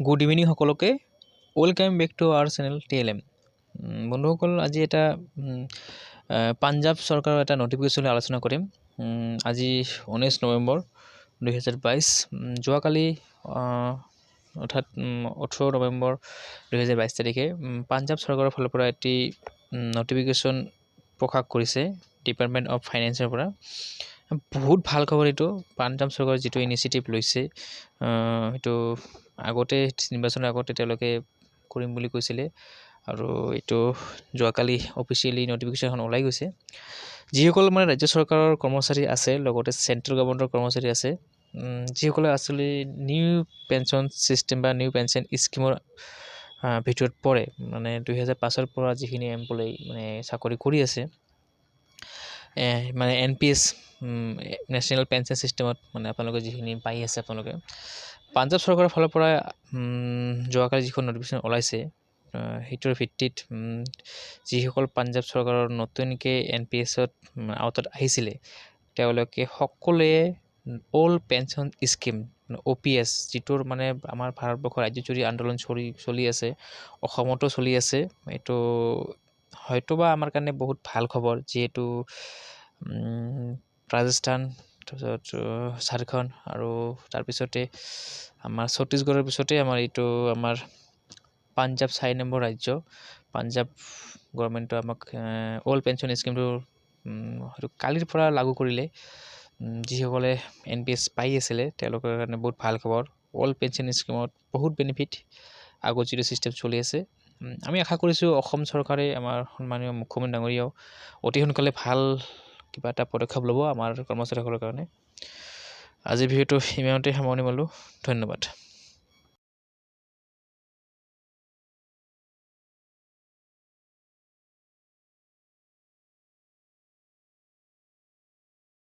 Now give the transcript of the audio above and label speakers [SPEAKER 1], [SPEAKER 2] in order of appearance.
[SPEAKER 1] Good evening সকলোকে, welcome back to our channel TLM। বন্ধুসকল, আজি এটা পাঞ্জাৱ চৰকাৰৰ এটা নটিফিকেশ্যন আলোচনা কৰিম। আজি 19 নৱেম্বৰ 2022, যোৱাকালি অৰ্থাৎ 18 নৱেম্বৰ 2022 তাৰিখে পাঞ্জাৱ চৰকাৰৰ ফালৰ পৰা এটি নটিফিকেশ্যন প্ৰকাশ কৰিছে ডিপাৰ্টমেণ্ট অফ ফাইনেন্সৰ পৰা। বহুত ভাল খবৰ এইটো। পাঞ্জাৱ চৰকাৰে যিটো ইনিচিয়েটিভ লৈছে, সেইটো আগতে নিৰ্বাচনৰ আগতে তেওঁলোকে কৰিম বুলি কৈছিলে, আৰু এইটো যোৱাকালি অফিচিয়েলি নটিফিকেশ্যনখন ওলাই গৈছে। যিসকল ৰাজ্য চৰকাৰৰ কৰ্মচাৰী আছে, লগতে চেণ্ট্ৰেল গভৰ্ণমেণ্টৰ কৰ্মচাৰী আছে, যিসকলে আচলতে নিউ পেঞ্চন ছিষ্টেম বা নিউ পেঞ্চন স্কিমৰ ভিতৰত পৰে, 2005 পৰা যিখিনি এমপ্লয়ী চাকৰি কৰি আছে, NPS নেশ্যনেল পেঞ্চন ছিষ্টেমত আপোনালোকে যিখিনি পাই আছে, আপোনালোকে পাঞ্জাৱ চৰকাৰৰ ফালৰ পৰা যোৱাকালি যিখন নটিফিকেশ্যন ওলাইছে, সেইটোৰ ভিত্তিত যিসকল পাঞ্জাৱ চৰকাৰৰ নতুনকৈ NPSত আওতাত আহিছিলে, তেওঁলোকে সকলোৱে অল পেঞ্চন স্কিম OPS, যিটোৰ আমাৰ ভাৰতবৰ্ষৰ ৰাজ্যজুৰি আন্দোলন চলি আছে, অসমতো চলি আছে। এইটো হয়তোবা আমাৰ কাৰণে বহুত ভাল খবৰ, যিহেতু ৰাজস্থান, তাৰপিছত ঝাৰখণ্ড, আৰু তাৰপিছতে আমাৰ ছত্তীশগড়ৰ পিছতে এইটো পাঞ্জাৱ 4 নম্বৰ ৰাজ্য। পাঞ্জাৱ গভৰ্ণমেণ্টে আমাক অল পেঞ্চন স্কিমটো হয়তো কালিৰ পৰা লাগু কৰিলে। যিসকলে NPS পাই আছিলে, তেওঁলোকৰ কাৰণে বহুত ভাল খবৰ। অল পেঞ্চন স্কিমত বহুত বেনিফিট, আগত যিটো ছিষ্টেম চলি আছে। আমি আশা কৰিছোঁ অসম চৰকাৰে, আমাৰ সন্মানীয় মুখ্যমন্ত্ৰী ডাঙৰীয়াও অতি সোনকালে ভাল কিবা এটা পদক্ষেপ ল'ব আমাৰ কৰ্মচাৰীসকলৰ কাৰণে। আজিৰ ভিডিঅ'টো ইমানতে সামৰণি মাৰিলোঁ। ধন্যবাদ।